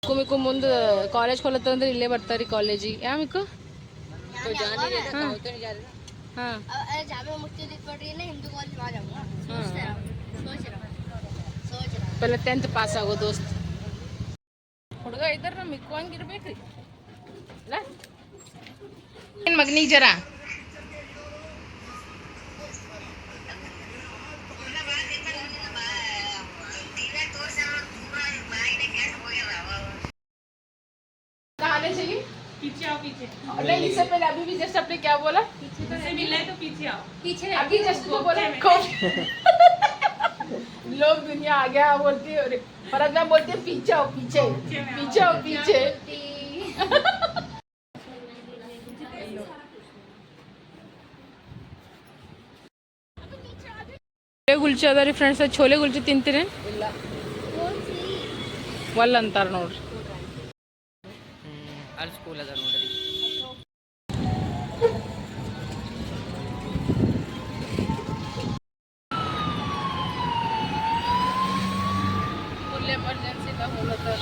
ಕುಮಿಕು ಮುಂದೆ ಕಾಲೇಜ್ ಕೊಲತ್ತಂದ್ರೆ ಇಲ್ಲೇ ಬರ್ತಾರೆ ಕಾಲೇಜಿಗೆ ಯಾಮಿಕು हाँ पहले 10th पास ಆಗೋ ದೋಸ್ತ್ ಹುಡುಗ ಇದ್ರ ನಮ್ಮ ಮಿಕ್ಕುವಂಗಿರ್ಬೇಕ್ರಿ ಅಲ್ಲ ಏನ್ ಮಗನಿಗೆ ಜರ कहां चाहिए पीछे आओ पीछे नहीं इससे पहले अभी भी जस्ट आपने क्या बोला पीछे तो से मिलना है तो पीछे आओ पीछे अभी जस्ट वो बोला लोग दुनिया आ गया बोलती है और अगर बोलते हैं पीछे आओ पीछे पीछे आओ पीछे ಗುಲ್ಚೆ ಅದಾರಿ ಫ್ರೆಂಡ್ಸ್ ಛೋಲೆ ಗುಲ್ಚೆ ತಿಂತೀರಿ ಇಲ್ಲ ವಲ್ ಅಂತಾರ ನೋಡ್ರಿ ಅಲ್ಲಿ ಸ್ಕೂಲ್ ಅದ ನೋಡ್ರಿ ಫುಲ್ ಎಮರ್ಜೆನ್ಸಿ ಇದ್ದಾಗ ಹೋಗ್ಲತ್ತಾರ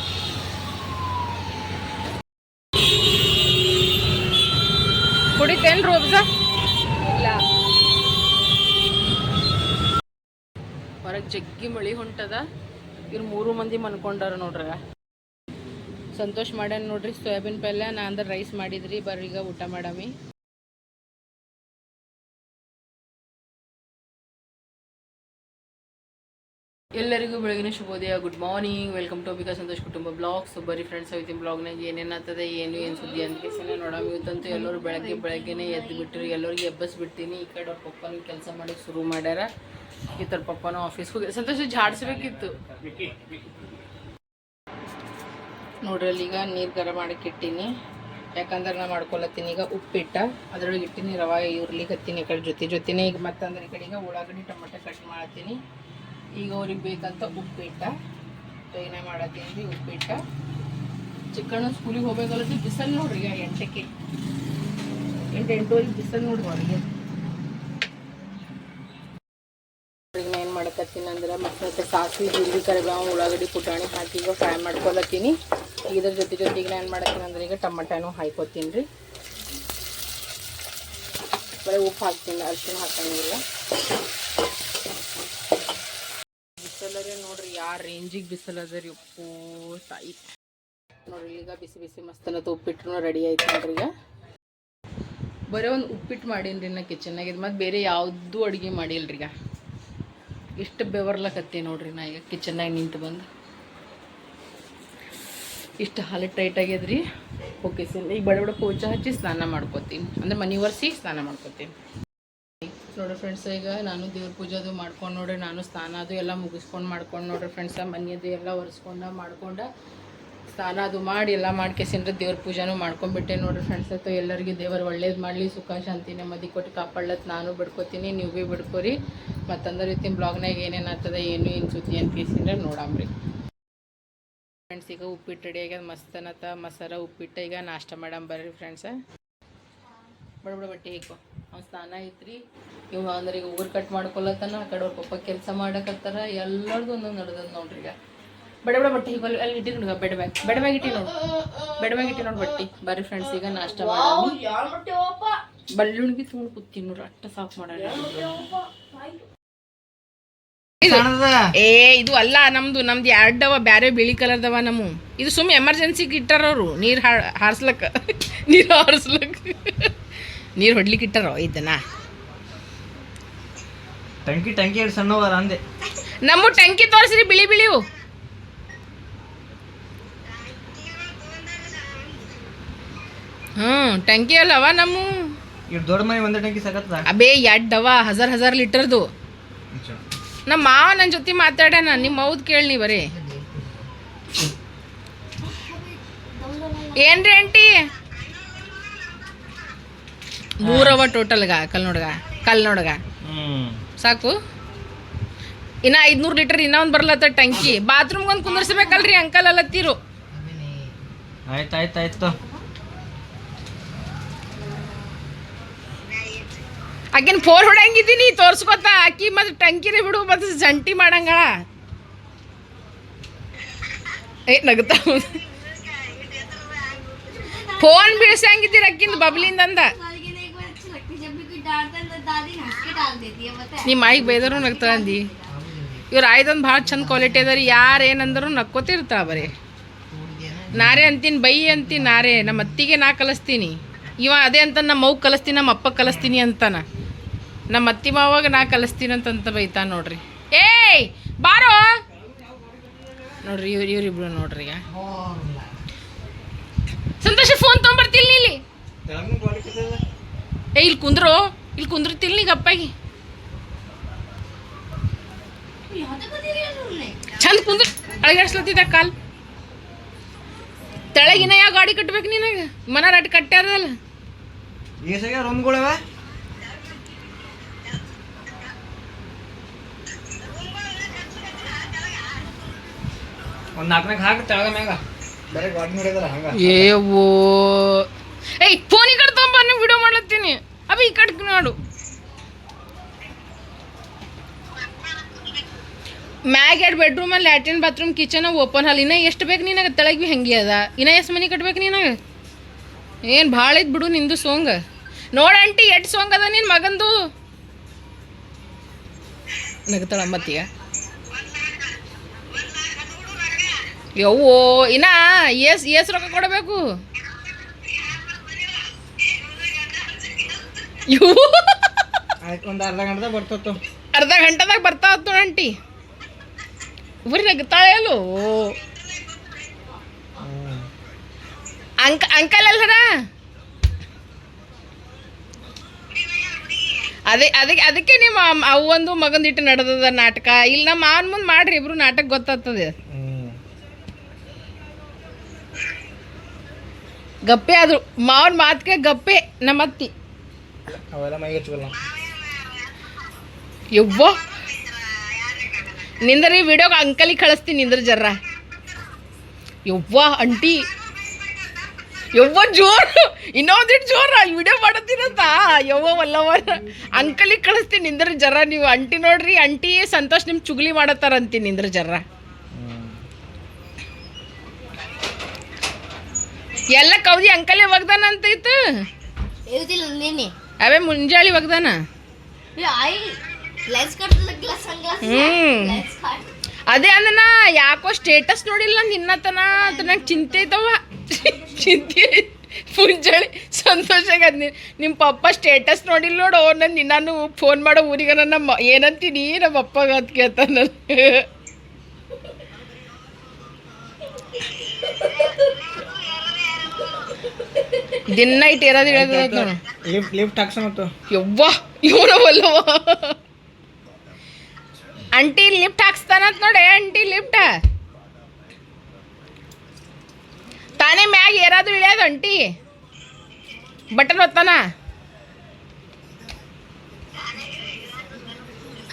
ಕುಡಿತೇನ್ರಿ ಒಬ್ಸ ಇಲ್ಲ ಹೊರಗೆ ಜಗ್ಗಿ ಮಳಿ ಹೊಂಟದ ಇವ್ರು 3 ಮಂದಿ ಮನ್ಕೊಂಡಾರ ನೋಡ್ರಿ ಸಂತೋಷ್ ಮಾಡ್ಯಾನ ನೋಡ್ರಿ ಸೋಯಾಬೀನ್ ಪಲ್ಯ ನಾ ಅಂದ್ರೆ ರೈಸ್ ಮಾಡಿದ್ರಿ ಬರ್ರಿ ಈಗ ಊಟ ಮಾಡಾಮಿ ಎಲ್ಲರಿಗೂ ಬೆಳಗಿನ ಶುಭೋದಯ ಗುಡ್ ಮಾರ್ನಿಂಗ್ ವೆಲ್ಕಮ್ ಟು ಬಿಕಾ ಸಂತೋಷ್ ಕುಟುಂಬ ಬ್ಲಾಗ್ಸ್ ಬರೀ ಫ್ರೆಂಡ್ಸ್ ಇವತ್ತಿನ ಬ್ಲಾಗ್ನಾಗ ಏನೇನಾಗ್ತದೆ ಏನು ಸುದ್ದಿ ಅಂತ ನೋಡಾಮಿ ಇವತ್ತಂತೂ ಎಲ್ಲರೂ ಬೆಳಗ್ಗೆನೇ ಎದ್ದು ಬಿಟ್ಟಿರಿ ಎಲ್ಲರಿಗೆ ಎಬ್ಬಸ್ಬಿಡ್ತೀನಿ ಈ ಕಡೆ ಅವ್ರ ಪಪ್ಪನ ಕೆಲಸ ಮಾಡೋಕ್ಕೆ ಶುರು ಮಾಡ್ಯಾರ ಈ ಥರ ಪಪ್ಪನ ಆಫೀಸ್ಗೆ ಹೋಗಿ ಸಂತೋಷ ಝಾಡಿಸ್ಬೇಕಿತ್ತು ನೋಡ್ರಿ ಅಲ್ಲಿ ಈಗ ನೀರು ಗರಂ ಮಾಡಕ್ಕೆ ಇಟ್ಟೀನಿ ಯಾಕಂದ್ರೆ ನಾ ಮಾಡ್ಕೊಳತ್ತೀನಿ ಈಗ ಉಪ್ಪಿಟ್ಟ ಅದ್ರೊಳಗೆ ಇಟ್ಟಿನಿ ರವೆ ಉರ್ಲಿಕ್ಕೆ ಹತ್ತೀನಿ ಈ ಕಡೆ ಜೊತೆನೇ ಈಗ ಮತ್ತಂದ್ರೆ ಈ ಕಡೆ ಈಗ ಉಳ್ಳಾಗಡ್ಡಿ ಟೊಮೆಟೊ ಕಟ್ ಮಾಡ್ತೀನಿ ಈಗ ಅವ್ರಿಗೆ ಬೇಕಂತ ಉಪ್ಪಿಟ್ಟ ಏನೇ ಮಾಡತ್ತೀನಿ ರೀ ಉಪ್ಪಿಟ್ಟ ಚಿಕ್ಕಣ್ಣ ಸ್ಕೂಲಿಗೆ ಹೋಗ್ಬೇಕಲ್ಲತ್ತಿ ಬಿಸಲು ನೋಡ್ರಿ ಈಗ 8ಕ್ಕೆ 8-8:30 ಬಿಸಲು ನೋಡ್ರಿ ಅವ್ರಿಗೆ ಈಗ ಏನು ಮಾಡಕತ್ತೀನಿ ಅಂದ್ರೆ ಮತ್ತೆ ಸಾಸಿವೆ ಜೀರಿಗೆ ಕರಿಬೇವು ಉಳ್ಳಾಗಡ್ಡಿ ಪುಟಾಣಿ ಹಾಕಿ ಈಗ ಫ್ರೈ ಮಾಡ್ಕೊಳತ್ತೀನಿ ಇದ್ರ ಜೊತೆಗೆ ಈಗ ಏನು ಮಾಡತ್ತೀನಿ ಅಂದ್ರೆ ಈಗ ಟೊಮೆಟೊನೂ ಹಾಕ್ಕೊತೀನಿ ರೀ ಬರೀ ಉಪ್ಪು ಹಾಕ್ತೀನಿ ಅರಿಶಿನ ಹಾಕಂಗಿಲ್ಲ ಬಿಸಿಲರಿ ನೋಡ್ರಿ ಯಾವ ರೇಂಜಿಗೆ ಬಿಸಿಲದ ರೀ ಉಪ್ಪು ತಾಯಿ ನೋಡ್ರಿ ಈಗ ಬಿಸಿ ಬಿಸಿ ಮಸ್ತನತ್ತು ಉಪ್ಪಿಟ್ಟು ರೆಡಿ ಆಯ್ತು ನೋಡ್ರಿ ಈಗ ಬರೀ ಒಂದು ಉಪ್ಪಿಟ್ಟು ಮಾಡೀನಿ ರೀ ನಾ ಕಿಚನ್ನಾಗ ಇದು ಮತ್ತು ಬೇರೆ ಯಾವುದೂ ಅಡುಗೆ ಮಾಡಿಲ್ರಿ ಈಗ ಇಷ್ಟು ಬೆವರ್ಲಕತ್ತಿ ನೋಡ್ರಿ ನಾ ಈಗ ಕಿಚನ್ನಾಗ ನಿಂತು ಬಂದು ಇಷ್ಟು ಹಾಲು ಟೈಟ್ ಆಗ್ಯದ್ರಿ ಓಕೆ ಸರ್ ಈಗ ಬಡ ಪೋಚ ಹಚ್ಚಿ ಸ್ನಾನ ಮಾಡ್ಕೋತೀನಿ ಅಂದರೆ ಮನೆ ಒರೆಸಿ ಸ್ನಾನ ಮಾಡ್ಕೋತೀನಿ ನೋಡ್ರಿ ಫ್ರೆಂಡ್ಸ್ ಈಗ ನಾನು ದೇವ್ರ ಪೂಜೆ ಅದು ಮಾಡ್ಕೊಂಡು ನೋಡ್ರಿ ನಾನು ಸ್ನಾನ ಅದು ಎಲ್ಲ ಮುಗಿಸ್ಕೊಂಡು ಮಾಡ್ಕೊಂಡು ನೋಡ್ರಿ ಫ್ರೆಂಡ್ಸ ಮನೆಯದು ಎಲ್ಲ ಮಾಡ್ಕೊಂಡು ಸ್ನಾನ ಅದು ಮಾಡಿ ಎಲ್ಲ ಮಾಡ್ಕೇಸಿಂದ್ರೆ ದೇವ್ರ ಪೂಜೆನೂ ಮಾಡ್ಕೊಂಡ್ಬಿಟ್ಟೆ ನೋಡ್ರಿ ಫ್ರೆಂಡ್ಸ್ ಅಥವಾ ಎಲ್ಲರಿಗೆ ದೇವರು ಒಳ್ಳೇದು ಮಾಡಲಿ ಸುಖ ಶಾಂತಿ ನೆಮ್ಮದಿ ಕೊಟ್ಟು ಕಾಪಾಡ್ಲತ್ತು ನಾನು ಬಿಡ್ಕೋತೀನಿ ನೀವು ಭೀ ಬಿಡ್ಕೋರಿ ಮತ್ತಂದ್ರೆ ಇವತ್ತಿನ ಬ್ಲಾಗ್ನಾಗ ಏನೇನು ಆಗ್ತದೆ ಏನು ಸುದ್ದಿ ಅಂತ ಕೇಸಿಂದ್ರೆ ನೋಡಾಮ್ರಿ ಫ್ರೆಂಡ್ಸ್ ಈಗ ಉಪ್ಪಿಟ್ಟು ರೆಡಿ ಆಗ್ಯದ ಮಸ್ತನತ್ತ ಮಸಾಲ ಉಪ್ಪಿಟ್ಟು ಈಗ ನಾಷ್ಟ ಮಾಡಾಮ ಬರ್ರಿ ಫ್ರೆಂಡ್ಸ ಬಡ ಬಟ್ಟೆ ಹೇಗೋ ಅವ್ನು ಸ್ನಾನ ಐತ್ರಿ ಇವ್ ಅಂದ್ರೆ ಈಗ ಉಗುರು ಕಟ್ ಮಾಡ್ಕೊಳತ್ತಾನ ಆ ಕಡೆ ಅವ್ರ ಪಪ್ಪ ಕೆಲಸ ಮಾಡಕತ್ತಾರ ಎಲ್ಲರದು ಒಂದೊಂದು ನಡೆದದ ನೋಡ್ರಿ ಈಗ ಬಡ ಬಟ್ಟೆ ಈಗ ಅಲ್ಲಿ ಇಟ್ಟಿ ನೋಡ್ಗ ಬೆಡ್ ಬ್ಯಾಗ್ ಇಟ್ಟಿ ನೋಡಿ ಬಟ್ಟಿ ಬರ್ರಿ ಫ್ರೆಂಡ್ಸ್ ಈಗ ನಾಷ್ಟ ಮಾಡಿ ಬಳ್ಳುಳ್ಗಿ ತೊಗೊಂಡು ಕೂತೀನಿ ನೋಡ್ರಿ ಅಷ್ಟ ಸಾಫ್ ಮಾಡೋಣ ಏ ಇದು ಅಲ್ಲ ನಮ್ದು ಎರಡವ ಬ್ಯಾರೆ ಬಿಳಿ ಕಲರ್ದವ ನಮ್ಮ ಇದು ಸುಮ್ಮ ಎಮರ್ಜೆನ್ಸಿಗೆ ಇಟ್ಟಾರ ಅವರು ನೀರು ಹಾರಿಸ್ಲಕ್ಕ ನೀರು ಹೊಡ್ಲಿಕ್ಕೆ ಇಟ್ಟಾರೋ ಇದನ್ನ ಟಂಕಿ ಸಣ್ಣವರ ಅಂದೆ ನಮ್ಮ ಟಂಕಿ ತೋರಿಸ್ರಿ ಬಿಳಿವು ಟಂಕಿ ಅಲ್ಲವ ನಮ್ಮ ದೊಡ್ಡ ಮನೆ ಒಂದೇ ಟಂಕಿ ಸಾಕತ್ತ ಅಬೇ ಎಡ್ಡವ 1000 ಲೀಟರ್ದು ನಮ್ಮ ಮಾವ ನನ್ನ ಜೊತೆ ಮಾತಾಡ್ಯಾನ ನಿಮ್ಮ ಹೌದು ಕೇಳಿ ಬರೀ ಏನ್ರಿ ಆಂಟಿ 3 ಅವ ಟೋಟಲ್ಗ ಕಲ್ ನೋಡ್ಗ ಸಾಕು ಇನ್ನ 500 ಲೀಟರ್ ಇನ್ನೂ ಒಂದು ಬರ್ಲತ್ತ ಟಂಕಿ ಬಾತ್ರೂಮ್ಗೆ ಒಂದು ಕುಂದರ್ಸ್ಬೇಕಲ್ರಿ ಅಂಕಲ್ ಅಲ್ಲತ್ತೀರು ಆಯ್ತಾಯ್ತು ಆಕಿನ ಫೋನ್ ಹೊಡಂಗಿದ್ದೀನಿ ತೋರ್ಸ್ಕೊತ ಆಕಿ ಮತ್ತೆ ಟಂಕಿನೇ ಬಿಡು ಮತ್ತೆ ಜಂಟಿ ಮಾಡಂಗಳ ಏ ನಗುತ್ತಾ ಫೋನ್ ಬೀಳ್ಸಂಗಿದ್ದೀರ ಅಕ್ಕಿಂದ ಬಬ್ಲಿಂದ ಅಂದ ನಿಮ್ಮ ಮಾಯಿಗೆ ಬೈದರು ನಗ್ತಾಳಂದಿ ಇವ್ರು ಆಯ್ದೊಂದು ಭಾಳ ಚಂದ ಕ್ವಾಲಿಟಿ ಅದ ರೀ ಯಾರು ಏನಂದ್ರು ನಕ್ಕೋತಿರ್ತಾ ಬರೀ ನಾರೇ ಅಂತೀನಿ ಬೈ ಅಂತೀನಿ ನಾರೇ ನಮ್ಮ ಅತ್ತಿಗೆ ನಾ ಕಲಿಸ್ತೀನಿ ಇವ ಅದೇ ಅಂತ ನಮ್ಮ ಮಗು ಕಲಿಸ್ತೀನಿ ನಮ್ಮ ಅಪ್ಪ ಕಲಿಸ್ತೀನಿ ಅಂತಾನ ನಮ್ಮ ಅತ್ತಿ ಮಾವಾಗ ನಾ ಕಲಿಸ್ತೀನಿ ಅಂತಂತ ಬೈತಾ ನೋಡ್ರಿ ಏಯ್ ಬಾರೋ ನೋಡ್ರಿ ಇವ್ರಿಬ್ರು ನೋಡ್ರಿ ಈಗ ಸಂತೋಷ ಫೋನ್ ತೊಗೊಂಬರ್ತಿಲ್ಲ ಇಲ್ಲಿ ಏ ಇಲ್ಲಿ ಕುಂದ್ರತಿಲ್ಲ ಈಗ ಅಪ್ಪಾಗಿ ಚಂದ ಕುಂದ್ರ ಅಳಗಾಡ್ಸ್ಲತ್ತಿದ್ದ ಕಾಲ್ ತೆಳಗಿನ ಯಾವ ಗಾಡಿ ಕಟ್ಬೇಕು ನಿನಗೆ ಮನಾರ ಅಟ್ ಕಟ್ಟ್ಯಾರಲ್ಲ ರೂಮ್ಗಳವ ಒಂದು 4 ಹಾಕಿ ತೆಳಗ ಮ್ಯಾಗ ಬೇರೆ ಗಾಡಿ ನೋಡಿದಲ್ಲ ಹಂಗ ಏವೋ ಏಯ್ ಫೋನ್ ಈ ಕಡೆ ತೊಗೊಂಬ ನೀವು ವಿಡಿಯೋ ಮಾಡ್ಲತ್ತೀನಿ ಅಭಿ ಈ ಕಡೆ ನೋಡು ಮ್ಯಾಗ್ 2 ಬೆಡ್ರೂಮಲ್ಲಿ latrine bathroom kitchen open hall ಇನ್ನ ಎಷ್ಟು ಬೇಕು ನಿನಗೆ ತೆಳಗ್ ಭೀ ಹಂಗೆ ಅದ ಇನ್ನ ಎಷ್ಟು ಮನೆ ಕಟ್ಬೇಕು ನಿನಗೆ ಏನು ಭಾಳ ಐತ್ ಬಿಡು ನಿಂದು ಸೋಂಗ ನೋಡ ಆಂಟಿ ಎಷ್ಟು ಸೋಂಗ್ ಅದ ನಿನ್ನ ಮಗಂದು ನಗತಾಳ ಮತ್ತೀಗ ಯವ್ವೋ ಇನ್ನ ಏಸ್ ರೊಕ್ಕ ಕೊಡಬೇಕು ಒಂದು ಅರ್ಧ ಗಂಟೆದಾಗ ಬರ್ತತ್ತು ಅರ್ಧ ಗಂಟೆದಾಗ ಬರ್ತಾವ ನೋಡ ಆಂಟಿ ಬರೀ ನಗ್ತಾಳೆ ಅಲ್ಲೋ ಅಂಕಲ್ ಅಲ್ಲರ ಅದಕ್ಕೆ ನಿಮ್ಮ ಅವೊಂದು ಮಗಂದಿಟ್ಟು ನಡೆದದ ನಾಟಕ ಇಲ್ಲಿ ನಮ್ಮ ಮಾವನ ಮುಂದೆ ಮಾಡ್ರಿ ಇಬ್ರು ನಾಟಕ ಗೊತ್ತಾಗ್ತದೆ ಗಪ್ಪೆ ಆದ್ರು ಮಾವನ ಮಾತಿಗೆ ಗಪ್ಪೆ ನಮ್ಮ ಅತ್ತಿ ಅವೆಲ್ಲ ಮೈಗೆ ಹಚ್ಕೊಲ್ಲ ಯವ್ವ ನಿಂದ್ರಿ ವಿಡಿಯೋಗೆ ಅಂಕಲಿಗೆ ಕಳಿಸ್ತೀನಿ ನಿಂದ್ರ ಜರ್ರ ಯವ್ವ ಅಂಟಿ ಯವ್ವ ಜೋರು ಇನ್ನೊಂದಿಟ್ಟು ಜೋರ ವಿಡಿಯೋ ಮಾಡತ್ತೀರಂತ ಯವ್ವ ವಲ್ಲವರ ಅಂಕಲಿಗೆ ಕಳಿಸ್ತೀನಿ ನಿಂದ್ರ ಜರ್ರ ನೀವು ಅಂಟಿ ನೋಡ್ರಿ ಅಂಟಿ ಸಂತೋಷ್ ನಿಮ್ ಚುಗ್ಲಿ ಮಾಡತ್ತಾರಂತೀನಿ ನಿಂದ್ರ ಜರ್ರ ಎಲ್ಲ ಕೌದಿ ಅಂಕಲೇ ಒಗ್ದಾನ ಅಂತೈತು ಅವೇ ಮುಂಜಾಳಿ ಒಗ್ದಾನ ಅದೇ ಅಂದನ ಯಾಕೋ ಸ್ಟೇಟಸ್ ನೋಡಿಲ್ಲ ನಿನ್ನತನ ಅಂತ ನಂಗೆ ಚಿಂತೆ ಐತವ ಚಿಂತೆ ಮುಂಜಾಳಿ ಸಂತೋಷಾಗ ನಿಮ್ಮ ಪಪ್ಪ ಸ್ಟೇಟಸ್ ನೋಡಿಲ್ಲ ನೋಡು ನಾನು ಫೋನ್ ಮಾಡೋ ಊರಿಗೆ ನಮ್ಮ ಏನಂತೀನಿ ನಮ್ಮ ಅಪ್ಪಗ ಅಂತ ಕೇಳ್ತಾನ ದಿನ ಇಟ್ಟು ಇರೋದು ಹೇಳೋದು ಲಿಫ್ಟ್ ಹಾಕ್ಸಮತ್ತು ಯವ್ವ ಇವನವಲ್ಲವ ಅಂಟಿ ಲಿಫ್ಟ್ ಹಾಕ್ಸ್ತಾನಂತ ನೋಡಿ ಅಂಟಿ ಲಿಫ್ಟ್ ತಾನೇ ಮ್ಯಾಗ ಏರಾದು ಇಳಿಯೋದು ಅಂಟಿ ಬಟನ್ ಒತ್ತಾನ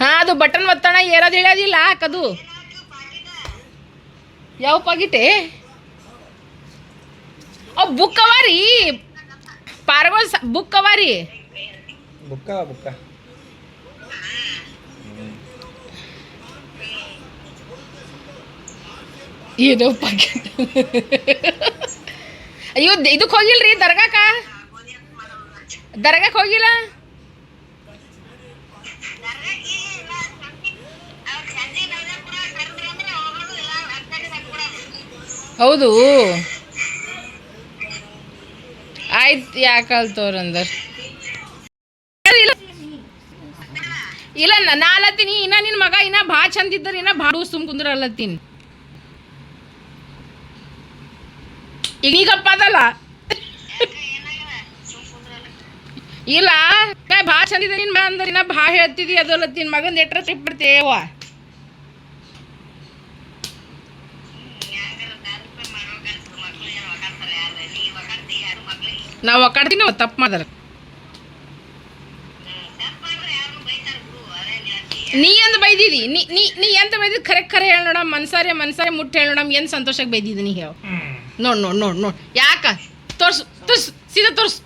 ಹಾಂ ಅದು ಬಟನ್ ಒತ್ತಾನ ಏರಾದು ಇಳಿಯೋದಿಲ್ಲ ಹಾಕದು ಯಾವ ಪಾಕಿಟೆ ಅವ್ ಬುಕ್ ಅವ ರೀ ಪಾರ್ಗೋಲ್ ಬುಕ್ ಅವ ರೀ ಬುಕ್ಕ ಏನೋ ಪಾಕೆಟ್ ಅಯ್ಯೋ ಇದಕ್ಕೆ ಹೋಗಿಲ್ರಿ ದರ್ಗಾಕ್ಕೆ ಹೋಗಿಲ್ಲ ಹೌದು ಆಯ್ತು ಯಾಕಲ್ತವ್ರಂದರ್ ಇಲ್ಲ ನಾ ಅಲ್ಲತ್ತೀನಿ ಇನ್ನ ನಿನ್ನ ಮಗ ಇನ್ನ ಭಾಳ ಚಂದ ಇದ್ದಾರೆ ಇನ್ನ ಭಾಳ ಸುಮ್ ಕುಂದ್ರ ಅಲ್ಲತ್ತೀನಿ ಈಗಪ್ಪ ಅದಲ್ಲ ಇಲ್ಲ ಭಾಳ ಚಂದ ಇದೆ ನಿನ್ನ ಅಂದ್ರೆ ಇನ್ನ ಭಾಳ ಹೇಳ್ತಿದ್ದಿ ಅದಲ್ಲತ್ತೀನಿ ಮಗಂದು ಎಟ್ರ ಟ್ರಿಪ್ ಬಿಡ್ತೇವ ನಾವು ಒಕ್ಕಾಡ್ತೀನಿ ತಪ್ಪು ಮಾಡಿದ್ರೆ ನೀ ಎಂತ ಬೈದಿದಿ ನೀ ಎಂತ ಬೈದಿದ್ದು ಖರೆ ಹೇಳಿ ನೋಡ ಮನ್ಸಾರೆ ಮುಟ್ಟು ಹೇಳಿ ನೋಡಮ್ ಏನು ಸಂತೋಷಕ್ಕೆ ಬೈದಿದ್ದು ನೀ ಹೇಳು ನೋಡು ಯಾಕ ತೋರ್ಸು ಸೀದಾ ತೋರ್ಸು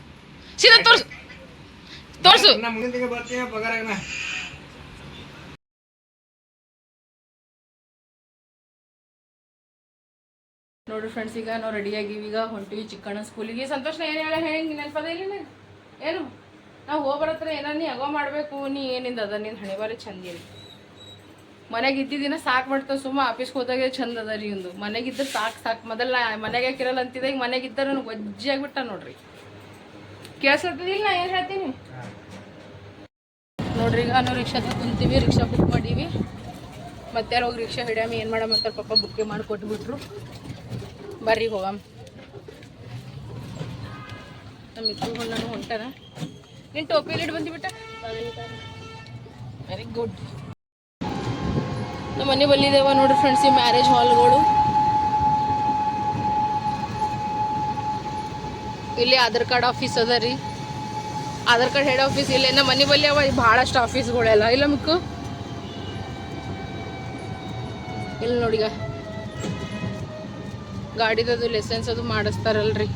ನೋಡ್ರಿ ಫ್ರೆಂಡ್ಸ್, ಈಗ ನಾವು ರೆಡಿಯಾಗಿವಿ, ಈಗ ಹೊಂಟಿವಿ ಚಿಕ್ಕಣ್ಣ ಸ್ಕೂಲಿಗೆ. ಸಂತೋಷನ ಏನು ಹೇಳ ಹೆಂಗೆ ನೆನಪದ ಇಲ್ಲ ಏನು ನಾವು ಹೋಗ್ಬರತ್ರ ಏನ ನೀ ಅಗೋ ಮಾಡಬೇಕು, ನೀ ಏನಿಂದ ಅದ ನಿನ್ನ ಹಣೆ ಬಾರಿ ಚಂದ ಇಲ್ಲ. ಮನೆಗೆ ಇದ್ದಿದ್ದಿನ ಸಾಕು ಮಾಡ್ತಾವ, ಸುಮ್ಮ ಆಫೀಸ್ಗೆ ಹೋದಾಗ ಚಂದ ಅದ ರೀ ಒಂದು. ಮನೆಗಿದ್ದರೆ ಸಾಕು ಮೊದಲ ಮನೆಗೆ ಯಾಕಿರಲ್ಲ ಅಂತಿದ್ದೆ, ಈಗ ಮನೆಗಿದ್ದರೆ ನನಗೆ ವಜ್ಜಿ ಆಗಿಬಿಟ್ಟ ನೋಡ್ರಿ. ಕೇಳಿಸ್ತದಿಲ್ಲ ನಾ ಏನು ಹೇಳ್ತೀನಿ ನೋಡ್ರಿ. ಈಗ ನಾವು ರಿಕ್ಷಾದಾಗ ಕುಂತೀವಿ, ರಿಕ್ಷಾ ಬುಕ್ ಮಾಡೀವಿ. ಮತ್ತೆ ಹೋಗಿ ರಿಕ್ಷಾ ಹಿಡಿಯಮ್ಮ ಏನು ಮಾಡಮ್ಮಂತಾರೆ ಪಾಪ ಬುಕ್ಕೆ ಮಾಡಿ ಕೊಟ್ಬಿಟ್ರು. ಬರ್ರಿ ಹೋಗಮ್ಮ. ನಮ್ಮ ಇಬ್ಬರು ನಾನು ಹೊಂಟಾನ. ನೀನು ಟೋಪಿಲಿ ಇಟ್ಟು ಬಂದುಬಿಟ್ಟ. Very good. ನಮ್ಮ ಮನೆ ಬಲ್ಲಿದ್ದೇವ ನೋಡ್ರಿ ಫ್ರೆಂಡ್ಸ್ ಈ ಮ್ಯಾರೇಜ್ ಹಾಲ್ಗಳು. ಇಲ್ಲಿ ಆಧಾರ್ ಕಾರ್ಡ್ ಆಫೀಸ್ ಅದ ರೀ, ಆಧಾರ್ ಕಾರ್ಡ್ ಹೆಡ್ ಆಫೀಸ್ ಇಲ್ಲೇ ನಮ್ಮ ಮನೆ ಬಲ್ಲಿ ಅವ ಭಾಳಷ್ಟು ಆಫೀಸ್ಗಳೆಲ್ಲ ಇಲ್ಲ ಮಿಕ್ಕು. ಇಲ್ಲಿ ನೋಡಿಗ ಗಾಡಿದದು ಲೈಸೆನ್ಸ್ ಅದು ಮಾಡಿಸ್ತಾರಲ್ರಿ.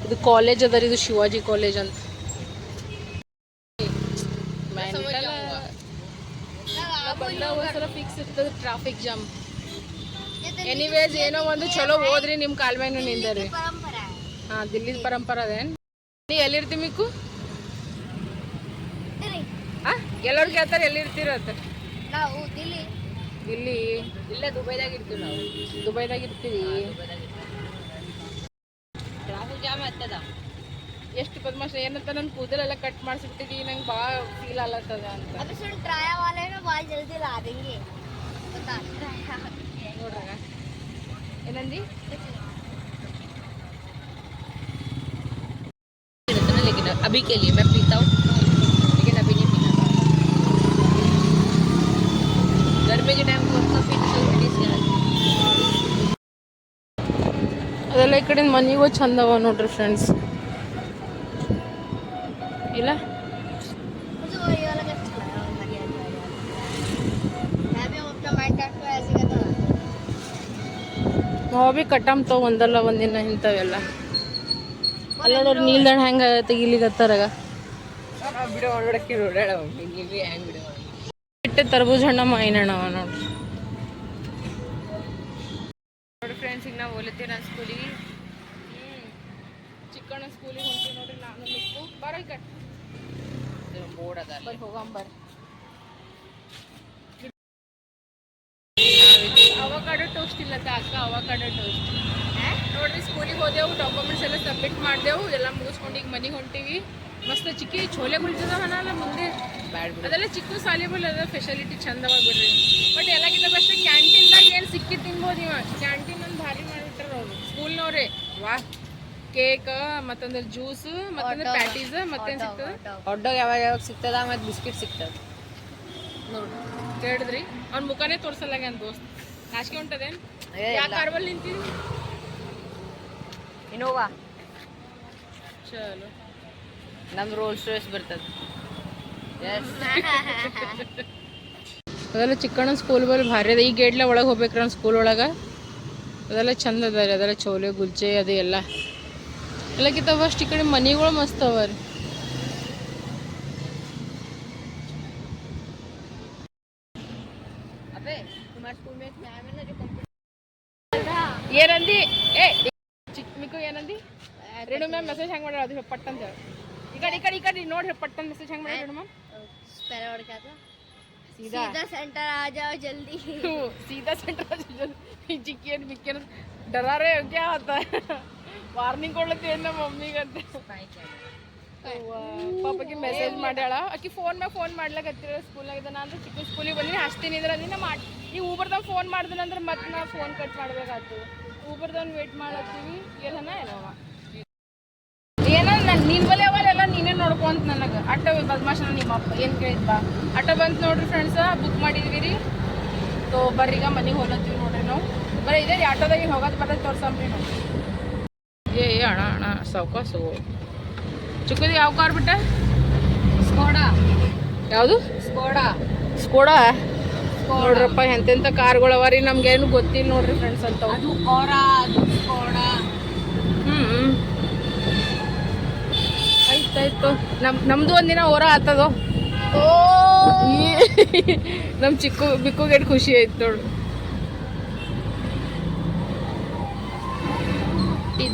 ಇದು ಕಾಲೇಜ್ ಅದ ರೀ, ಇದು ಶಿವಾಜಿ ಕಾಲೇಜ್ ಅಂತ. ಒಂದ್ಸಲ ಫಿಕ್ಸ್ ಇರ್ತದೆ ಟ್ರಾಫಿಕ್ ಜಾಮ್. ಎನಿವೇಸ್ ಏನೋ ಒಂದು ಚಲೋ ಹೋದ್ರಿ ನಿಮ್ಮ ಕಾಲ್ ಮ್ಯಾಗ ನಿಂದರಿ. ಹಾಂ, ದಿಲ್ಲಿ ಪರಂಪರೆ ಅದೇನು. ನೀ ಎಲ್ಲಿರ್ತಿ ಮಿಕ್ಕು? ಹಾಂ, ಎಲ್ಲರೂ ಕೇಳ್ತಾರೆ ಎಲ್ಲಿರ್ತೀರ ಅಂತ. ನಾವು ದಿಲ್ಲಿ ದಿಲ್ಲಿ ಇಲ್ಲೇ ದುಬೈದಾಗ ಇರ್ತೀವಿ. ನಾವು ದುಬೈದಾಗ ಇರ್ತೀವಿ. ಟ್ರಾಫಿಕ್ ಜಾಮ್ ಆಗ್ತದ. ಎಷ್ಟು ಬದ್ಮಾಶ ಏನಂತ ನನ್ನ ಕೂದಲೆಲ್ಲ ಕಟ್ ಮಾಡಿಸ್ಬಿಟ್ಟಿದ್ದೀವಿ, ನಂಗೆ ಭಾಳ ಫೀಲ್ ಆಗ್ಲತ್ತದ ಅಂತ. ಅದು ಸುಮ್ಮನೆ ಟ್ರಾಯ ವಾಲೇನ ಭಾಳ ಜಲ್ದಿ ಲಾದಂಗೆ ಗೊತ್ತಾ? ನೋಡ್ರಾಗ ಏನಂದಿ? लेकिन अभी के लिए मैं पीता हूँ, लेकिन अभी नहीं पीना। गर्मी के टाइम को पीना ಅದೆಲ್ಲ ಈ ಕಡೆ ಮನೆಗೂ ಚಂದ ಅವ ನೋಡ್ರಿ ಫ್ರೆಂಡ್ಸ್. ಇಲ್ಲ मुझे वो ये वाला अच्छा लगा, बढ़िया है। मैं भी अपना माइंड काट को ऐसे करता हूँ। ನಾವು ಭೀ ಕಟ್ಟಮ್ ತೋ ಒಂದಲ್ಲ ಒಂದಿನ ಇಂಥವೆಲ್ಲ. ಅಲ್ಲ ನೋಡ್ರಿ ನೀಲ್ದಣ್ಣ ಹೆಂಗೆ ತೆಗಿಲಿಗತ್ತಾರಾಗ. ಬಿಡೋ ಹೊರಡಕ್ಕೆ ಓಡಾಡ ಹಿಂಗೆ ಹೆಂಗೆ ಬಿಡೋ ಇಟ್ಟೆ ತರ್ಬೂಜ ಹಣ್ಣ ಮಾಯಿನಣ್ಣವ ನೋಡ್ರಿ. ನೋಡಿ ಫ್ರೆಂಡ್ಸ್, ಈಗ ನಾವು ಹೋಲತ್ತೀವಿ ನನ್ನ ಸ್ಕೂಲಿಗೆ. ಚಿಕ್ಕಣ್ಣ ಸ್ಕೂಲಿಗೆ ಹೊಂತೀವಿ ನೋಡ್ರಿ ನಾನು ಮಿಕ್ಕು. ಬರ ಈ ಕಡೆ ಬೋರ್ಡ್ ಅದ ಬರ್ರಿ ಹೋಗಮ್ಮ ಬರ್ರಿ. ಅವಕಾಡೋ ಟೋಸ್ಟ್ ಇಲ್ಲತ್ತ ಅಕ್ಕ, ಅವಕಾಡೋ ಟೋಸ್ಟ್ ನೋಡ್ರಿ. ಸ್ಕೂಲಿಗೆ ಹೋದೆವು, ಡಾಕ್ಯುಮೆಂಟ್ಸ್ ಎಲ್ಲ ಸಬ್ಮಿಟ್ ಮಾಡಿದೆವು, ಎಲ್ಲ ಮುಗಿಸ್ಕೊಂಡು ಈಗ ಮನೆಗೆ ಹೊಂಟೀವಿ. ಮಸ್ತ್ ಚಿಕ್ಕಿ ಛೋಲೆ ಗುಲ್ಜದವನಲ್ಲ ಮುಂದೆ ಬ್ಯಾಡ್ ಬಿಡು. ಅದೆಲ್ಲ ಚಿಕ್ಕ ಸಾಲಿಬಲ್ ಅದ, ಫೆಸಿಲಿಟಿ ಚಂದವ ಬಿಡ್ರಿ. ಬಟ್ ಎಲ್ಲಕ್ಕಿಂತ ಬೆಸ್ಟ್ ಕ್ಯಾಂಟೀನ್ದಾಗ ಏನು ಸಿಕ್ಕಿ ತಿನ್ಬೋದು. ಇವ ಕ್ಯಾಂಟೀನ್ ಒಂದು ಭಾರಿ ಮಾಡಿಬಿಟ್ಟಾರ ಅವರು ಸ್ಕೂಲ್ನವ್ರೆ. ವಾ, ಕೇಕ್ ಮತ್ತಂದ್ರೆ ಜ್ಯೂಸ್ ಮತ್ತಂದ್ರೆ ಪ್ಯಾಟೀಸ್ ಮತ್ತೇನು ಸಿಗ್ತದೆ. ಹಾಟ್ ಡಾಗ್ ಯಾವಾಗ ಯಾವಾಗ ಸಿಗ್ತದ, ಮತ್ತು ಬಿಸ್ಕಿಟ್ ಸಿಗ್ತದೆ ನೋಡ್ರಿ. ಕೇಳಿದ್ರಿ ಅವ್ನ ಮುಖನೇ ತೋರ್ಸಲ್ಲಾಗ ಅಂತ ದೋಸ್ತ್. ನಾಚಿಕೆ ಉಂಟದೇನು? ಯಾಕೆ ಕಾರ್ವಲ್ ನಿಂತಿದ್ವಿ? ಇನೋವಾ ಚಲೋ ನಮ್ದು ರೋಲ್ಸ್ ರೋಯ್ಸ್ ಬರ್ತದೆ. ಅದೆಲ್ಲ ಚಿಕ್ಕಣ್ಣ ಸ್ಕೂಲ್ ಬಲ್ಲಿ ಭಾರಿ ಅದ. ಈ ಗೇಟ್ಲೆ ಒಳಗೆ ಹೋಗ್ಬೇಕ್ರಿ ನನ್ನ ಸ್ಕೂಲ್ ಒಳಗೆ. ಅದೆಲ್ಲ ಚಂದ ಅದ ರೀ, ಅದೆಲ್ಲ ಚೋಲೆ ಗುಲ್ಚೆ ಅದು ಎಲ್ಲ ಎಲ್ಲಕ್ಕಿಂತ ಫಸ್ಟ್ ಈ ಕಡೆ ಮನೆಗಳು ಮಸ್ತ್ ಅವ ರೀ. ಏನಂದಿ? ಚಿಕ್ಕ ಮಿಕ್ಕು ಏನಂದಿ? ರೇಣು ಮ್ಯಾಮ್ ಮೆಸೇಜ್ ಹೆಂಗೆ ಮಾಡ್ಯಾರ ಅದು ಪಟ್ ಅಂತ ಹೇಳಿ. ಈ ಕಡೆ ನೋಡ್ರಿ ಪಟ್ಟನ್ ಮೆಸೇಜ್ ಹೆಂಗೆ ಮಾಡ್ಯಾರ ರೇಣು ಮ್ಯಾಮ್? सीधा सेंटर आ जाओ जल्दी। सीधा सेंटर आ जाओ जल्दी। चिक्की मिक्की डरा रहे हो क्या होता है? ವಾರ್ನಿಂಗ್ ಕೊಡ್ಲತ್ತೀವಿ ನಮ್ಮ ಮಮ್ಮಿಗೆ ಅಂತ. ಪಾಪಕ್ಕೆ ಮೆಸೇಜ್ ಮಾಡ್ಯಾಳ. ಆಕಿ ಫೋನ್ ಮಾಡ್ಲಕತ್ತಿರ ಸ್ಕೂಲ್ನಾಗ ಇದ್ದಾನ ಅಂದ್ರೆ ಚಿಕ್ಕ ಸ್ಕೂಲಿಗೆ ಬಂದಿನಿ ಹಚ್ತೀನಿ ಇದ್ರೆ ನೀನು ಮಾಡಿ. ನೀವು ಊಬರ್ದಾಗ ಫೋನ್ ಮಾಡ್ದನಂದ್ರೆ ಮತ್ತೆ ನಾ ಫೋನ್ ಕಟ್ ಮಾಡ್ಬೇಕಾಯ್ತು. ಊಬರ್ದವ್ನು ವೇಟ್ ಮಾಡತ್ತೀವಿ. ಏನನ ಏನವ ಏನ ನೀನು ಬಲೆ ಅವಲ್ಲ ನೀನೇ ನೋಡ್ಕೊಂತ ನನಗೆ ಆಟೋ ಬದ್ಮಾಶನ ನಿಮ್ಮ ಅಪ್ಪ ಏನು ಕೇಳಿದ್ಬಾ ಆಟೋ ಬಂತು ನೋಡ್ರಿ ಫ್ರೆಂಡ್ಸ. ಬುಕ್ ಮಾಡಿದ್ವಿ ರೀ. ತೋ ಬರ್ರೀಗ ಮನೆಗೆ ಹೋಗತ್ತೀವಿ ನೋಡ್ರಿ ನಾವು. ಬರೀ ಇದೇ ರೀ ಆಟೋದಾಗ ಹೋಗೋದು ಬರೋದು ತೋರ್ಸಂಬ್ರಿ ನಾವು. ಏ ಅಣ್ಣ ಸಾವ್ಕಾಸು. ಚಿಕ್ಕದು ಯಾವ ಕಾರ್ ಬಿಟ್ಟ? ಸ್ಕೋಡಾ. ಯಾವುದು? ಸ್ಕೋಡಾ ನೋಡ್ರಪ್ಪ ಎಂತೆಂಥ ಕಾರ್ಗಳು ಅವ ರೀ. ನಮ್ಗೇನು ಗೊತ್ತಿಲ್ಲ ನೋಡ್ರಿ ಫ್ರೆಂಡ್ಸ್ ಅಂತ. ಅದು ಓರಾ, ಅದು ಸ್ಕೋಡಾ. ಆಯ್ತಾಯ್ತು. ನಮ್ದು ಒಂದಿನ ಓರ ಆತದೋ. ನಮ್ಮ ಚಿಕ್ಕು ಬಿಕ್ಕುಗೆ ಖುಷಿ ಆಯ್ತು ನೋಡು.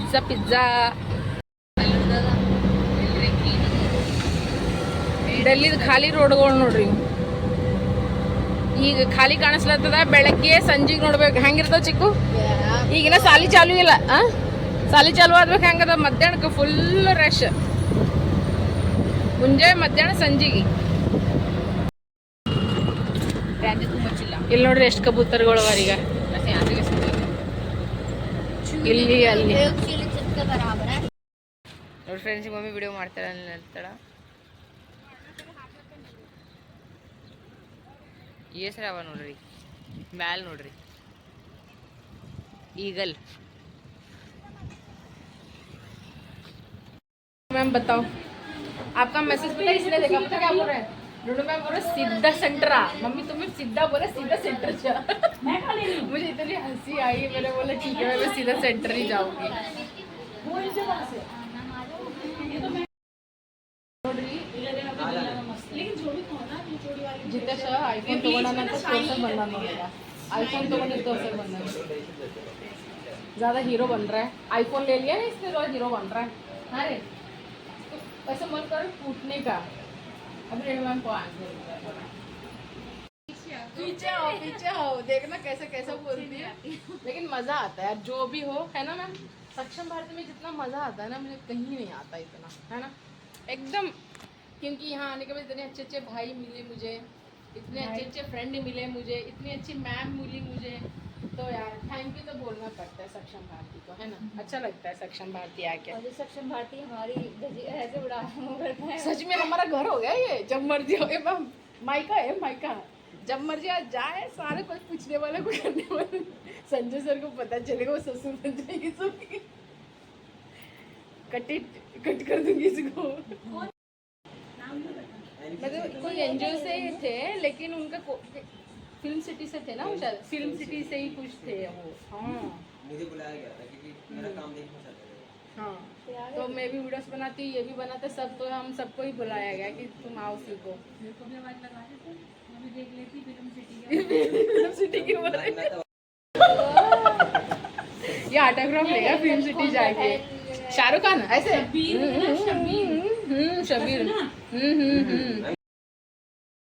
ಪಿಜ್ಜಾ ಪಿಜ್ಜಾ ಡೆಲ್ಲಿದು ಖಾಲಿ ರೋಡ್ಗಳು ನೋಡ್ರಿ ಇವು. ಈಗ ಖಾಲಿ ಕಾಣಿಸ್ಲತ್ತದ. ಬೆಳಗ್ಗೆ ಸಂಜೆಗೆ ನೋಡ್ಬೇಕು ಹೆಂಗಿರ್ತಾವ ಚಿಕ್ಕು. ಈಗಿನ ಸಾಲಿ ಚಾಲು ಇಲ್ಲ. ಸಾಲಿ ಚಾಲು ಆದ್ಬೇಕು ಹೆಂಗದ ಮಧ್ಯಾಹ್ನಕ್ಕೆ ಫುಲ್ ರಶ್. ಮುಂಜಾನೆ ಮಧ್ಯಾಹ್ನ ಸಂಜೆಗೆ. ಇಲ್ಲಿ ನೋಡ್ರಿ ಎಷ್ಟು ಕಬೂತರ್ಗಳು ಅವ ಈಗ. ಇಲ್ಲಿ ಅಲ್ಲಿ ನೋಡಿ ಫ್ರೆಂಡ್ಸ್, ಮಮ್ಮಿ ವಿಡಿಯೋ ಮಾಡ್ತಾಳೆ ಹೇಳ್ತಾಳ. ಏಸ್ರವ ನೋಡ್ರಿ ಮ್ಯಾಲ್ ನೋಡ್ರಿ ಈಗಲ್. मैम बताओ आपका मैसेज पता है इसने देखा पता क्या बोल रहे हैं. डोडो मैम बोल रहे सीधा सेंटर आ. मम्मी तुम्हें सीधा बोले सीधा सेंटर जा. मुझे इतनी हंसी आई. मैंने बोला ठीक है मैं सीधा सेंटर ही जाऊंगी. जितेश आईफोन तोड़ना तोर्सक बनना नोड़ेगा. आईफोन तोड़ने तोर्सक बनना. ज्यादा हीरो बन रहा है. आईफोन ले लिया है इसलिए थोड़ा हीरो बन रहा है. हाँ रे ऐसे मन कर फूटने का. अब रेड मैम को पीछे हो देखना कैसे कैसे बोलती है. लेकिन मजा आता है यार जो भी हो, है ना मैम. सक्षम भारती में जितना मजा आता है ना मुझे कहीं नहीं आता इतना, है ना एकदम. क्योंकि यहाँ आने के बाद इतने अच्छे अच्छे भाई मिले मुझे, इतने अच्छे अच्छे फ्रेंड मिले मुझे, इतनी अच्छी मैम मिली मुझे. तो यार थैंक यू तो बोलना पड़ता है सक्षम भारती को, है ना. अच्छा लगता है सक्षम भारती आके. और सक्षम भारती हमारी ऐसे उड़ा सच में हमारा घर हो गया ये. जब मर्जी हो मायका है मायका. जब मर्जी आज जाए सारे कोई पूछने वाले कोई करने वाले. संजय सर को पता चलेगा वो ससुर बन जाएगी सबकी. कट कर दूंगी इसको. मतलब कोई एनजीओ से ही थे लेकिन उनका फिल्म सिटी से थे ना वो. शायद फिल्म सिटी से ही कुछ थे वो. हाँ मुझे बुलाया गया था क्योंकि मेरा काम देखना चाहता था. हाँ तो मैं भी वीडियोस बनाती हूँ, ये भी बनाते सब. तो हम सबको ही बुलाया गया कि तुम आओ सीखो. फिल्म सिटी की ये ऑटोग्राफ लेगा फिल्म सिटी जाके. शाहरुख खान ऐसे ಶಬೀರ್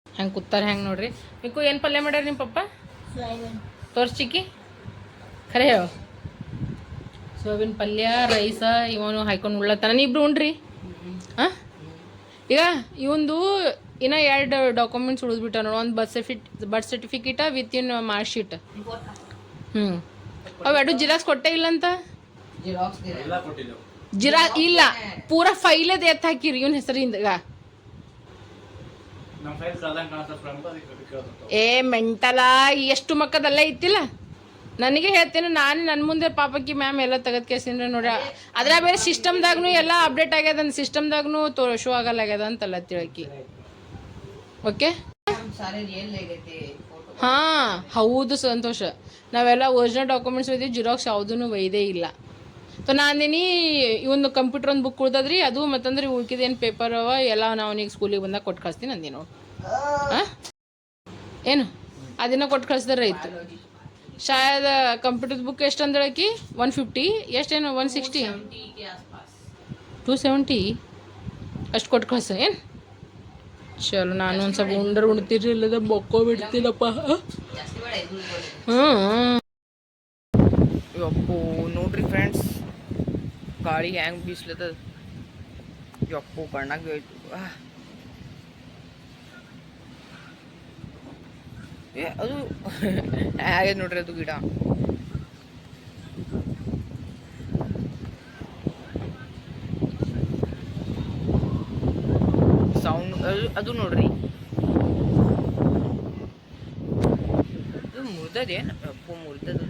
ಹೆಂಗೆ ಕೂತಾರ ಹೆಂಗೆ ನೋಡ್ರಿ. ಮಿಕ್ಕು ಏನು ಪಲ್ಯ ಮಾಡ್ಯಾರ ನಿಮ್ಮ ಪಪ್ಪ? ತೋರ್ಸಿಕ್ಕಿ ಖರೆ ಹೇಳು. ಸೋಯಾಬೀನ್ ಪಲ್ಯ ರೈಸ ಇವನು ಹಾಯ್ಕೊಂಡು ಉಳ್ಳತ್ತಾನ. ನೀ ಇಬ್ರು ಉಣ್ರಿ. ಹಾಂ ಈಗ ಇವಂದು ಇನ್ನೂ 2 ಡಾಕ್ಯುಮೆಂಟ್ಸ್ ಉಳಿದ್ಬಿಟ್ಟ ನೋಡು. ಒಂದು birth certificate with in mark sheet. ಅವು 2 ಜಿರಾಕ್ಸ್ ಕೊಟ್ಟೇ ಇಲ್ಲ ಅಂತ. ಜಿರಾ ಇಲ್ಲ ಪೂರಾ ಫೈಲೇ ದೇತ್ ಹಾಕಿರಿ ಇವನ್ ಹೆಸರಿಂದ. ಏ ಮೆಂಟಲ ಎಷ್ಟು ಮಕ್ಕದಲ್ಲೇ ಇತ್ತಿಲ್ಲ. ನನಗೆ ಹೇಳ್ತೇನೆ ನಾನು ನನ್ನ ಮುಂದೆ ಪಾಪಕ್ಕಿ ಮ್ಯಾಮ್ ಎಲ್ಲ ತೆಗೆದು ಕೇಸಿಂದ್ರೆ ನೋಡಿ. ಅದ್ರ ಬೇರೆ ಸಿಸ್ಟಮ್ದಾಗೂ ಎಲ್ಲ ಅಪ್ಡೇಟ್ ಆಗ್ಯದ. ಸಿಸ್ಟಮ್ದಾಗೂ ಶೋ ಆಗಲ್ಲಾಗ್ಯದ ಅಂತಲ್ಲ ತಿಳಕಿ. ಓಕೆ ಹಾಂ ಹೌದು ಸಂತೋಷ. ನಾವೆಲ್ಲ ಒರಿಜಿನಲ್ ಡಾಕ್ಯುಮೆಂಟ್ಸ್ ಒಯ್ದು ಜಿರಾಕ್ಸ್ ಯಾವುದೂ ಒಯ್ದೇ ಇಲ್ಲ. ಸೊ ನಾನಿನಿ ಇವೊಂದು ಕಂಪ್ಯೂಟರ್ ಒಂದು ಬುಕ್ ಉಳ್ದದ್ರಿ ಅದು ಮತ್ತಂದ್ರೆ ಉಳ್ಕಿದೇನು ಪೇಪರ್ ಅವ ಎಲ್ಲ ನಾವು ಅವನಿಗೆ ಸ್ಕೂಲಿಗೆ ಬಂದಾಗ ಕೊಟ್ಟು ಕಳಿಸ್ತೀನಿ ಅಂದಿ ನೋಡಿ. ಹಾಂ ಏನು ಅದನ್ನ ಕೊಟ್ಟು ಕಳಿಸಿದ್ರೆ ಆಯಿತು. ಶಾಯದ ಕಂಪ್ಯೂಟರ್ ಬುಕ್ ಎಷ್ಟು ಅಂದಳಕಿ 150 ಎಷ್ಟೇನು 160 270 ಅಷ್ಟು ಕೊಟ್ಟು ಕಳ್ಸ ಏನು. ಚಲೋ ನಾನು ಒಂದು ಸ್ವಲ್ಪ ಉಣ್ತಿರ್ರಿ ಇಲ್ಲದ ಬೊಕ್ಕೋ ಬಿಡ್ತೀನಪ್ಪ. ಯಪ್ಪು ನೋಡ್ರಿ ಫ್ರೆಂಡ್ಸ್ ಗಾಳಿ ಹೆಂಗೆ ಬೀಸ್ಲತ್ತದ. ಯಪ್ಪು ಕಣ್ಣಾಗ ಹೋಯ್ತು. ಅದು ಹೇಗೆ ನೋಡ್ರಿ ಅದು ಗಿಡ. ಸೌಂಡ್ ಅದು ನೋಡ್ರಿ ಅದು ಮುರಿದದೇನು ಅಪ್ಪು ಮುರಿದದು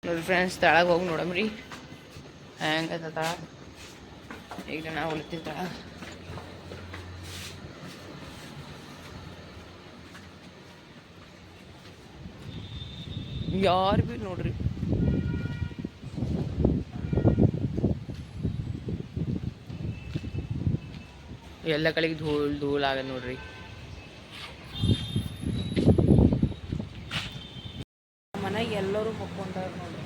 ನೋಡಿ ಫ್ರೆಂಡ್ಸ್. ತಳಗೆ ಹೋಗಿ ನೋಡಮ್ರಿ ಹೆಂಗದ ತಳ. ಈಗ ನಾವು ಉಳಿತೀವಿ ತಳ. ಯಾರು ಭೀ ನೋಡ್ರಿ ಎಲ್ಲ ಕಡೆಗೆ ಧೂಳು ಆಗದ ನೋಡ್ರಿ. ಮನೆಗೆ ಎಲ್ಲರೂ ಮಕ್ಕೊಂಡಾರ ನೋಡ್ರಿ.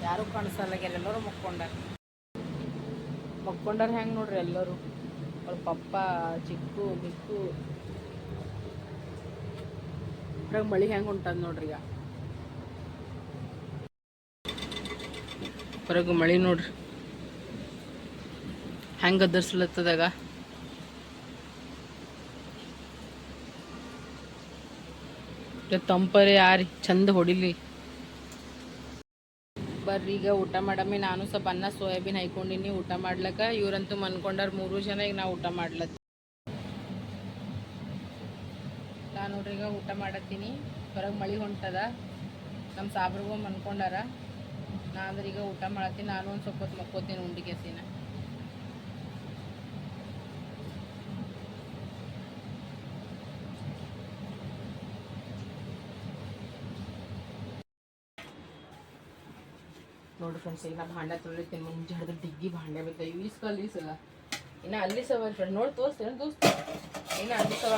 ಯಾರು ಕಾಣಿಸಲ್ಲ ಎಲ್ಲರೂ ಮಕ್ಕೊಂಡಾರ ಹೆಂಗೆ ನೋಡ್ರಿ ಎಲ್ಲರೂ. ಅವ್ರ ಪಪ್ಪ ಚಿಕ್ಕು ಬಿಕ್ಕು ಹೊರಗೆ ಮಳೆ ಹೆಂಗೆ ಹೊಂಟದ ನೋಡ್ರಿ. ಈಗ ಹೊರಗೆ ಮಳೆ ನೋಡ್ರಿ ಹೆಂಗೆ ಗದ್ದರ್ಸ್ಲತ್ತದಾಗ. ತಂಪರೆ ಯಾರಿ ಚಂದ ಹೊಡಿಲಿ. ಬರ್ರಿ ಈಗ ಊಟ ಮಾಡಮ್ಮಿ. ನಾನು ಸ್ವಲ್ಪ ಅನ್ನ ಸೋಯಾಬೀನ್ ಹಾಕೊಂಡಿನಿ ಊಟ ಮಾಡ್ಲಕ್ಕ. ಇವ್ರಂತೂ ಮನ್ಕೊಂಡಾರ 3 ಜನ. ಈಗ ನಾವು ಊಟ ಮಾಡ್ಲತ್ತಿ. ನಾನು ನೋಡ್ರಿ ಈಗ ಊಟ ಮಾಡತ್ತೀನಿ. ಹೊರಗೆ ಮಳೆ ಹೊಂಟದ. ನಮ್ಮ ಸಾಬ್ರಿಗೂ ಮನ್ಕೊಂಡಾರ. ನಾ ಅಂದ್ರೆ ಈಗ ಊಟ ಮಾಡತ್ತೀನಿ. ನಾನು ಒಂದು ಸ್ವಲ್ಪ ಹೊತ್ತು ಮಕ್ಕೋತೀನಿ ಉಂಡಿ ಕೆಸಿನ. ನೋಡ್ರಿ ಫ್ರೆಂಡ್ಸ್, ಈಗ ನಾ ಭಾಂಡೆ ತೊಳಿತೀನಿ. ಮುಂಚೆ ಹಿಡಿದು ಡಿಗ್ಗಿ ಭಾಂಡೆ ಬೇಕಾಗಿ ಈಸ್ಕಲ್ಲ ಇನ್ನು ಅಲ್ಲಿ ಸವ ಫ್ರೆಂಡ್ ನೋಡಿ ತೋರಿಸ್ತೇನೆ ಇನ್ನು ಅಲ್ಲಿ ಸವ.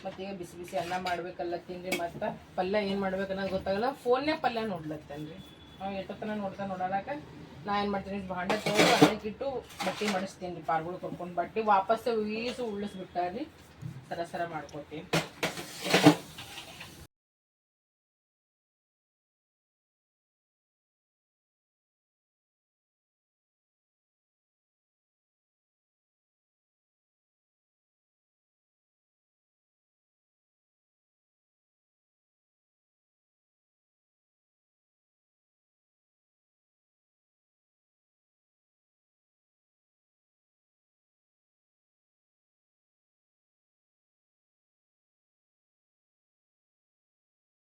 ಮತ್ತು ಈಗ ಬಿಸಿ ಬಿಸಿ ಅನ್ನ ಮಾಡ್ಬೇಕಲ್ಲ ತಿನ್ರಿ. ಮತ್ತು ಪಲ್ಯ ಏನು ಮಾಡ್ಬೇಕು ಅನ್ನೋದು ಗೊತ್ತಾಗಲ್ಲ. ಫೋನ್ಯಾಗ ಪಲ್ಯ ನೋಡ್ಲತ್ತೇನೆ ರೀ. ನಾವು ಎಷ್ಟೊತ್ತನ ನೋಡೋಕೆ ನಾ ಏನು ಮಾಡ್ತೀನಿ, ಭಾಂಡೆ ತೊಗೊಂಡು ಅನ್ನಕ್ಕಿಟ್ಟು ಬಟ್ಟೆ ಮಾಡಿಸ್ತೀನಿ ರೀ. ಪಾರ್ಗಳು ಕರ್ಕೊಂಡು ಬಟ್ಟೆ ವಾಪಸ್ಸು ಉಳಿಸ್ಬಿಟ್ಟಾರಿ. ಸರ ಮಾಡ್ಕೊತೀನಿ.